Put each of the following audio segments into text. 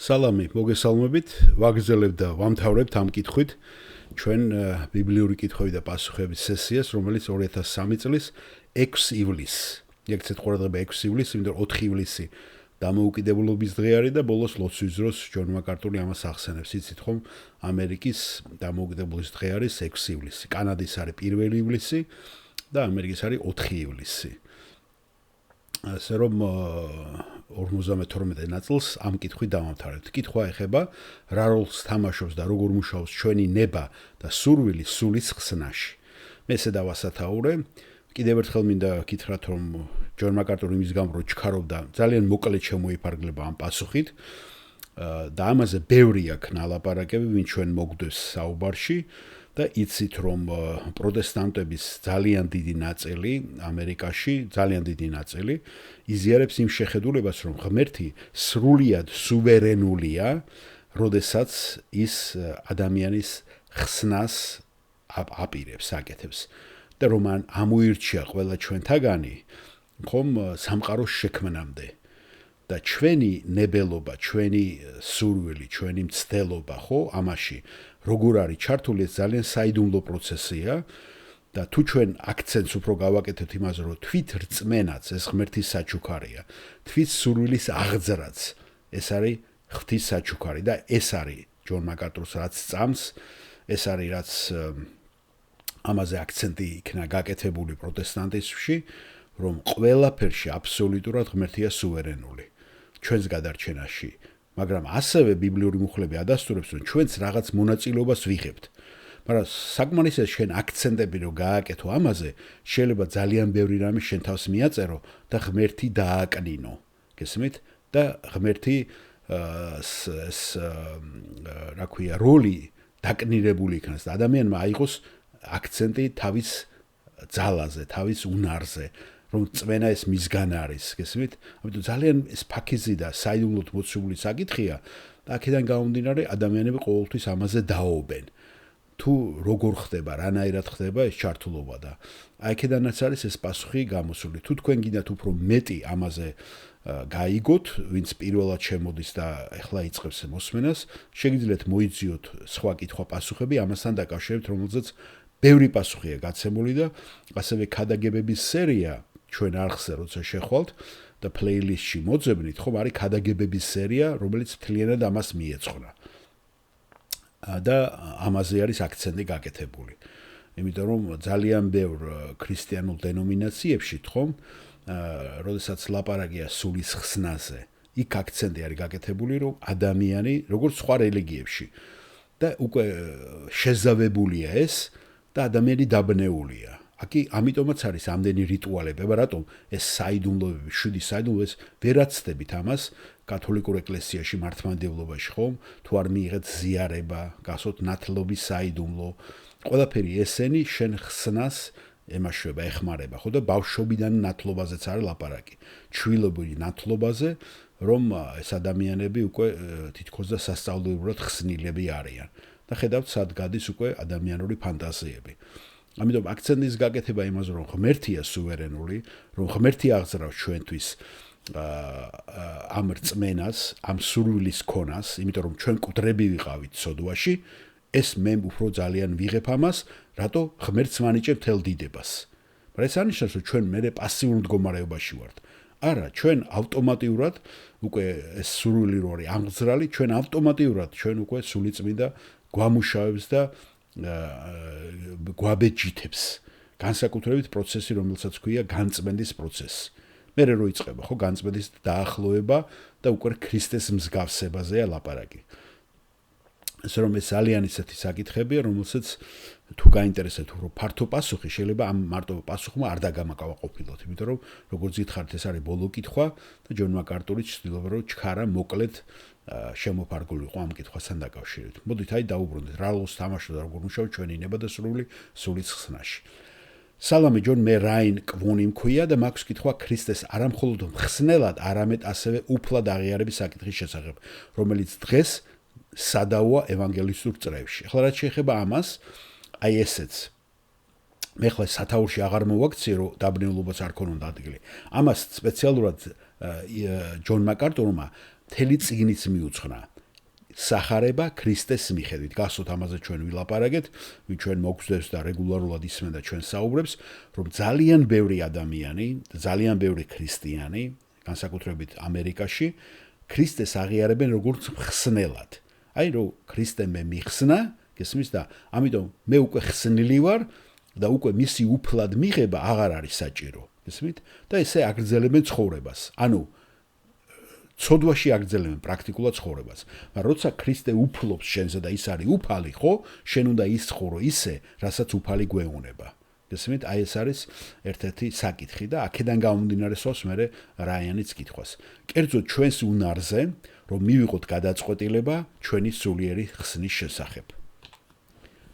სალამი, მოგესალმებით, ვაგრძელებთ და ვამთავრებთ ამ კითხვით ჩვენ ბიბლიური კითხვები და პასუხების სესიას, რომელიც 2003 წლის 6 ივლისს. იქცეთ ყურადღება 6 ივლისს, იმიტომ 4 ივლისი დამოუკიდებლობის დღე არის და ბოლოს ლოცვის დროს ჯონ მაკარტური ამას ახსენებს. იცით ხომ, ამერიკის დამოუკიდებლობის დღე არის 6 ივლისი, კანადის არის 1 ივლისი და ამერიკის არის 4 ივლისი. ასე რომ 52 ნაწილს ამ კითხვით დავამთავრებთ. კითხვა ეხება რა როლს თამაშობს და როგორ მუშაობს ჩვენი ნება და სურვილი სულის ხსნაში. მე ესე დავასათაურე. კიდევ ერთხელ მინდა გითხრათ, რომ ჯონ მაკარტური იმის გამო რომ ჩქარობდა, ძალიან მოკლედ შემოიფარგლება ამ პასუხით და ამაზე ბევრი აქვს ნალაპარაკები, ვინ ჩვენ მოგდებს საუბარში. და იცით რომ პროტესტანტების ძალიან დიდი ნაწილი ამერიკაში, ძალიან დიდი ნაწილი იზიარებს იმ შეხედულებას, რომ ღმერთი სრულიად სუვერენულია, როდესაც ის ადამიანის ხსნას აპირებს, აკეთებს. და რომ ამოირჩია ყველა ჩვენთაგანი, ხომ სამყაროს შექმნამდე. და ჩვენი ნებელობა, ჩვენი სურვილი, ჩვენი მცდელობა, ხო, ამაში როგორ არის ჩართული, ეს ძალიან საიდუმლო პროცესია და თუ ჩვენ აქცენტს უფრო გავაკეთებთ იმაზე, რომ თვით რწმენაც ეს ღმერთის საჩუქარია, თვით სურვილის აღძრაც ეს არის ღვთის საჩუქარი და ეს არის ჯონ მაკარტურს რაც წამს, ეს არის რაც ამაზე აქცენტი იქნა გაკეთებული პროტესტანტიზმში, რომ ყველაფერში აბსოლუტურად ღმერთია სუვერენული ჩვენს გადარჩენაში. მაგრამ ასევე ბიბლიური მუხლები ადასტურებს, რომ ჩვენც რაღაც მონაწილეობას ვიღებთ. მაგრამ საკმარისია შენ აქცენტები რომ გააკეთო ამაზე, შეიძლება ძალიან ბევრი რამე შენ თავს მიაწერო და ღმერთი დააკნინო. გესმით? და ღმერთი რა ქვია, როლი დაკნინებული იქნას და ადამიანმა აიღოს აქცენტი თავის ძალაზე, თავის უნარზე. რომ წმენა ეს მისგან არის, გესმით? ამიტომ ძალიან ეს ფაქიზი და საიდუმლოდ მოცულული საკითხია და აქედან გამომდინარე ადამიანები ყოველთვის ამაზე დაობენ. თუ როგორ ხდება, რანაირად ხდება ეს ჩართულობა და აქედანაც არის ეს პასუხი გამოსული. თუ თქვენ გინდათ უფრო მეტი ამაზე გაიგოთ, ვინც პირველად შემოდის და ახლა იწყებს მოსმენას, შეგიძლიათ მოიძიოთ სხვა კითხვა-პასუხები ამასთან დაკავშირებით, რომელზეც ბევრი პასუხია გაცემული და ასევე ქადაგებების სერია ჩვენ არხზე როცა შეხვალთ და პლეილისტში მოძებნით, ხომ არის ქადაგებების სერია, რომელიც მთლიანად ამას მიეძღვნა. და ამაზე არის აქცენტი გაკეთებული. იმიტომ რომ ძალიან ბევრ ქრისტიანულ დენომინაციებში, ხომ, როდესაც ლაპარაკია სულის ხსნაზე, იქ აქცენტი არის გაკეთებული, რომ ადამიანი, როგორც სხვა რელიგიებში, და უკვე შეზავებულია ეს და ადამიანი დაბნეულია. Aki ამიტომაც არის ამდენი რიტუალები, რატომ ეს საიდუმლოები, შვიდი საიდუმლო ეს ვერაცდებით ამას კათოლიკურ ეკლესიაში მართლმადიდებლობაში, ხომ? თუ არ მიიღეთ ზიარება, გასვოთ ნათლობის საიდუმლო, ყველაფერი ესენი შენ ხსნას ემაშვება, ეხმარება, ხო და ბავშვობიდან ნათლობაზეც არის ლაპარაკი. ჩვილობრივი ნათლობაზე, რომ ეს ადამიანები უკვე თითქოს და სასწაულებრივად ხსნილები არიან. და ხედავთ, სად გადის უკვე ადამიანური ფანტაზიები. ამიტომ აქცენტის გაკეთება იმაზე, რომ ღმერთია სუვერენული, რომ ღმერთი აღძრავს ჩვენთვის ამ რწმენას, ამ სურვილის ქონას, იმიტომ რომ ჩვენ კუდრები ვიყავით სოდვაში, ეს მე უფრო ძალიან ვიღებ ამას, რატო ღმერთს ვანიჭებ თელ დიდებას. მაგრამ ეს არნიშნავს, რომ ჩვენ მე პასიურ მდგომარეობაში ვართ. არა, ჩვენ ავტომატურად უკვე ეს სურვილი რო არის აღძრალი, ჩვენ ავტომატურად ჩვენ უკვე სულიწმიდა გვამუშავებს და გვაბეჯითებს. განსაკუთრებით პროცესი, რომელსაც ქვია განწმენდის პროცესი. მერე რო იწყება, ხო, განწმენდის დაახლოება და უკვე ქრისტეს მსგავსებაზეა ლაპარაკი. ესე რომ ეს ძალიან ისეთი საკითხებია, რომელსაც თუ გაინტერესებთ უფრო ფართო პასუხი, შეიძლება ამ მარტო პასუხმა არ დაგამაკავყოფილოთ, იმიტომ რომ როგორც გითხარით, ეს არის ბოლო კითხვა და ჯონ მაკარტური ცდილობდა რომ ჩქარა მოკლედ შემოფარგლული იყო ამ კითხვასთან დაკავშირებით. მოდით აი დაუბრუნდეთ, რა როლს თამაშობს და როგორ მუშაობს ჩვენი ნება და სურვილი სულის ხსნაში. სალამი ჯონ, მე რაინ კვონი მქვია და მაქვს კითხვა ქრისტეს არამხოლოდ მხსნელად, არამედ ასევე უფლად აღიარების საკითხის შესახებ, რომელიც დღეს სადაოა ევანგელისტურ წრეებში. ახლა რაც შეეხება ამას, აი ესეც. მე ხლა სათაურში აღარ მოვაქციე, რომ დაბნეულობას არ ქონოდა ადგილი. ამას სპეციალურად ჯონ მაკარტურმა მთელი წიგნიც მიუძღვნა. სახარება ქრისტეს მიხედვით. გასვოთ ამაზე ჩვენ ვილაპარაკეთ, ჩვენ მოგგვდებს და რეგულარულად ისმენდა ჩვენ საუბრებს, რომ ძალიან ბევრი ადამიანი, ძალიან ბევრი ქრისტიანი, განსაკუთრებით ამერიკაში, ქრისტეს აღიარებენ როგორც ხსნელად. აი რომ ქრისტე მე მიხსნა, გესმის და ამიტომ მე უკვე ხსნილი ვარ და უკვე მისი უფლად მიღება აღარ არის საჭირო. გესმით? და ესე აგრძელებენ ცხოვრებას. ანუ ცოდვაში აგრძელებენ პრაქტიკულად ცხოვრებას. მაგრამ როცა ქრისტე უფლობს შენზე და ის არის უფალი, ხო? შენ უნდა ისხურო ისე, რასაც უფალი გვეუბნება. გესმით? აი ეს არის ერთ-ერთი საკითხი და აქედან გამომდინარე სვავს მე რაიანიც კითხვას. კერძოდ ჩვენს უნარზე, რომ მივიღოთ გადაწყვეტილება ჩვენი სულიერი ხსნის შესახებ.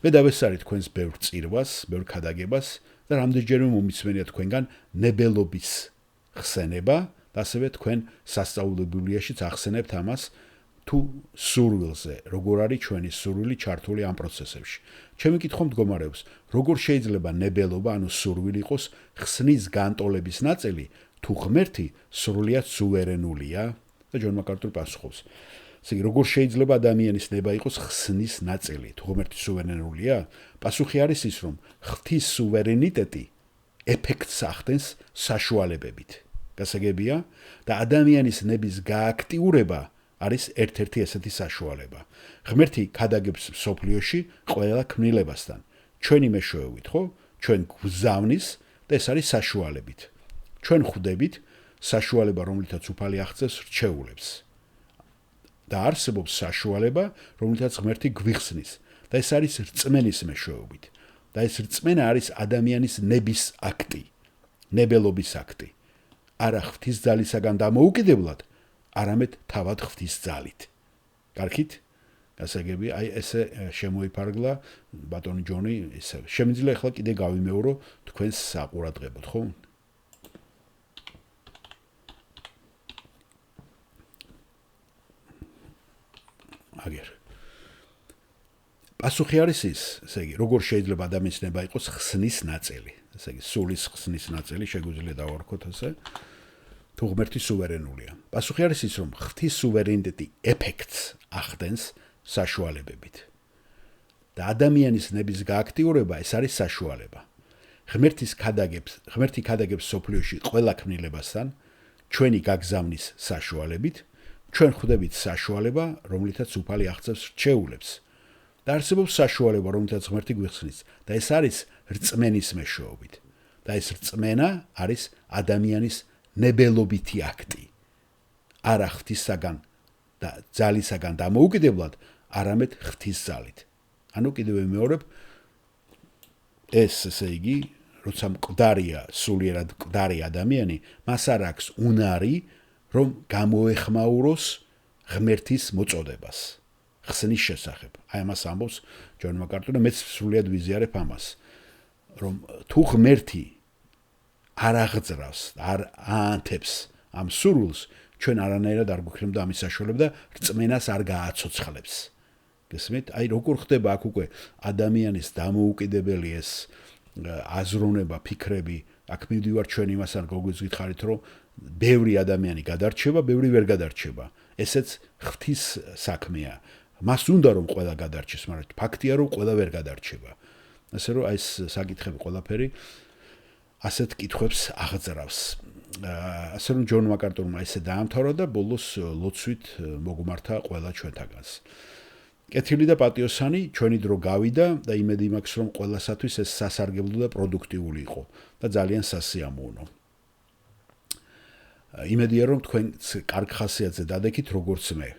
მე დავესწარი თქვენს ბევრ წირვას, ბევრ ქადაგებას და რამდენჯერმე მომისმენია თქვენგან ნებელობის ხსენება და ასევე თქვენ სასწავლო ბიბლიაშიც ახსენებთ ამას თუ სურვილზე, როგორ არის ჩვენი სურვილი ჩართული ამ პროცესებში. ჩემი კითხვა მდგომარეობს, როგორ შეიძლება ნებელობა, ანუ სურვილი იყოს ხსნის განტოლების ნაწილი, თუ ღმერთი სრულიად სუვერენულია? და ჯონ მაკარტური პასუხობს. ესე იგი, როგორ შეიძლება ადამიანის ნება იყოს ხსნის ნაწილი, თუ ღმერთი სუვერენულია? პასუხი არის ის, რომ ღვთის სუვერენიტეტი ეფექტს ახდენს საშუალებებით. გასაგებია და ადამიანის ნების გააქტიურება არის ერთ-ერთი ესეთი საშუალება. ღმერთი ქადაგებს სოფლიოში ყველა ქმნილებასთან. ჩვენი მეშვეობით, ხო? ჩვენ გვზავნის და ეს არის საშუალებით. ჩვენ ხვდებით საშუალება, რომლითაც უფალი აღწევს რჩეულებს. და არსებობს საშუალება, რომლითაც ღმერთი გვიხსნის და ეს არის რწმენის მეშვეობით. და ეს რწმენა არის ადამიანის ნების აქტი, ნებელობის აქტი. არა ღვთის ძალისაგან დამოუკიდებლად, არამედ თავად ღვთის ძალით. კარგით? გასაგები, აი ესე შემოიფარგლა ბატონი ჯონი, ესე. შემიძლია ახლა კიდე გავიმეორო თქვენს საყურადღებოდ, ხო? აგერ. პასუხი არის ის, ესე იგი, როგორ შეიძლება ადამიანის ნება იყოს ხსნის ნაწილი. ესე იგი, სულის ხსნის ნაწილი შეგვიძლია დავარქოთ ასე. თუ ღმერთი სუვერენულია. პასუხი არის ის, რომ ღვთის სუვერენიტეტი ეფექტს ახდენს საშუალებებით. და ადამიანის ნების გააქტიურება ეს არის საშუალება. ღმერთი ქადაგებს სოფლიოში ყველა ქმნილებასთან, ჩვენი გაგზავნის საშუალებით, ჩვენ ხვდებით საშუალება, რომლითაც უფალი აღწევს რჩეულებს. და არსებობს საშუალება, რომლითაც ღმერთი გვიხსნის, და ეს არის რწმენის მეშვეობით. და ეს რწმენა არის ადამიანის ნებელობითი აქტი. არა ღვთისაგან და ძალისაგან დამოუკიდებლად, არამედ ღვთის ძალით. ანუ კიდევ ვიმეორებ, ეს ესე იგი, როცა მკვდარია, სულიერად მკვდარი ადამიანი, მას არ აქვს უნარი, რომ გამოეხმაუროს ღმერთის მოწოდებას. ხსნის შესახებ. აი ამას ამბობს ჯონ მაკარტური, მეც სრულიად ვიზიარებ ამას, რომ თუ ღმერთი არ აღძრავს, არ აანთებს ამ სურვილს, ჩვენ არანაირად არ გვიქნებოდა ამის საშუალება და რწმენას არ გააცოცხლებს. გესმით? აი როგორ ხდება აქ უკვე ადამიანის დამოუკიდებელი ეს აზროვნება, ფიქრები, აქ მივდივარ ჩვენ იმასთან გოგიზგითხარით, რომ ბევრი ადამიანი გადარჩება, ბევრი ვერ გადარჩება. ესეც ღვთის საქმეა. მას უნდა რომ ყველა გადარჩეს, მაგრამ ფაქტია რომ ყველა ვერ გადარჩება. ასე რომ აი ეს საკითხები ყველაფერი ასეთ კითხვებს აღძრავს. ასე რომ ჯონ მაკარტურმა ესე დაამთავრა და ბოლოს ლოცვით მოგმართა ყველა ჩვენთაგანს. კეთილი და პატიოსანი ჩვენი დრო გავიდა და იმედი მაქვს რომ ყველასათვის ეს სასარგებლო და პროდუქტიული იყო და ძალიან სასიამოვნო. იმედია რომ თქვენ კარგ ხასიათზე დადექით როგორც მე.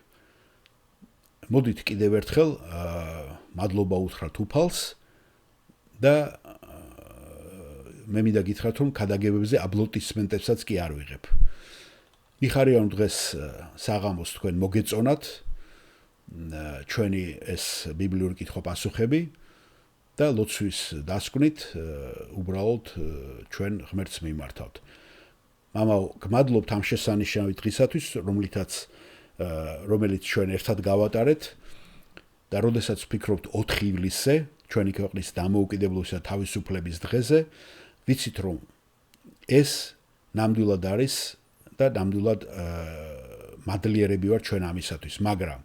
მოდით კიდევ ერთხელ მადლობა უთხრათ უფალს და მე მინდა გითხრათ რომ ქადაგებებზე აპლოდისმენტებსაც კი არ ვიღებ. მიხარია რომ დღეს საღამოს თქვენ მოგეწონათ ჩვენი ეს ბიბლიური კითხვა-პასუხები და ლოცვის დასკვნით უბრალოდ ჩვენ ღმერთს მიმართავთ. მამაო, გმადლობთ ამ შესანიშნავი დღისათვის, რომელიც ჩვენ ერთად გავატარეთ და როდესაც ვფიქრობთ 4 ივლისზე, ჩვენი ქვეყნის დამოუკიდებლობისა და თავისუფლების დღეზე, ვიცით რომ ეს ნამდვილად არის და ნამდვილად მადლიერები ვარ ჩვენ ამისათვის, მაგრამ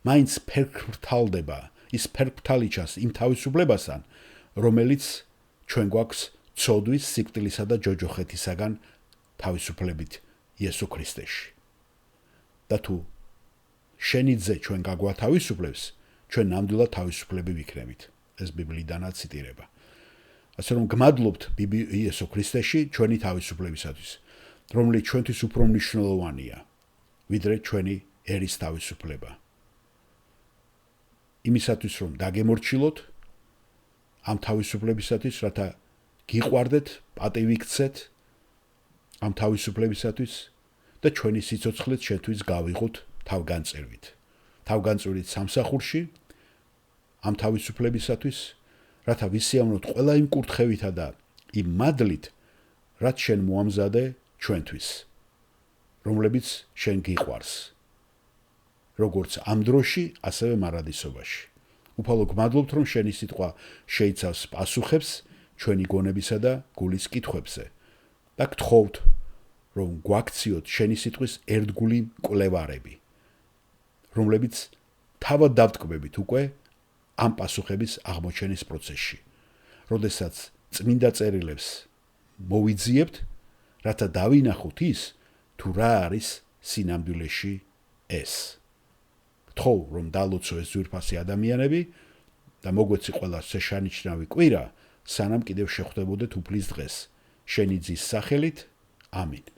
მაინც ფერფრთალდება, ის ფერფრთალი ჩანს იმ თავისუფლებასთან, რომელიც ჩვენ გვაქვს ცოდვის, სიკვდილისა და ჯოჯოხეთისაგან თავისუფლებით იესო ქრისტეში. და თუ შენი ძე ჩვენ გაგვათავისუფლებს, ჩვენ ნამდვილად თავისუფლები ვიქნებით. ეს ბიბლიიდანაც ციტირება. ასე რომ გმადლობთ იესო ქრისტეში ჩვენი თავისუფლებისათვის, რომელიც ჩვენთვის უფრო მნიშვნელოვანია, ვიდრე ჩვენი ერის თავისუფლება. იმისათვის რომ დაგემორჩილოთ ამ თავისუფლებისათვის, რათა გიყვარდეთ, პატივი გცეთ ამ თავისუფლებისათვის და ჩვენი სიცოცხლეც შენთვის გავიღოთ თავგანწირვით. თავგანწირვით სამსახურში ამ თავისუფლებისათვის, რათა ვისიამოვნოთ ყველა იმ კურთხევითა და იმ მადლით, რაც შენ მოამზადე ჩვენთვის, რომლებიც შენ გიყვარს. როგორც ამ დროში, ასევე მარადისობაში. უფალო გმადლობთ, რომ შენი სიტყვა შეიცავს პასუხებს ჩვენი გონებისა და გულის კითხვებზე და გთხოვთ, რომ გვაქციოთ შენი სიტყვის ერთგული კვლევარები, რომლებიც თავად დავტკბებით უკვე ამ პასუხების აღმოჩენის პროცესში, როდესაც წმინდა წერილებს მოვიძიებთ, რათა დავინახოთ ის, თუ რა არის სინამდვილეში ეს. გთხოვ, რომ დალოცო ეს ძვირფასი ადამიანები და მოგვეცი ყველა შეშანიშნავი კვირა, სანამ კიდევ შეხვდებოდეთ უფლის დღეს. შენი ძის სახელით, ამინ.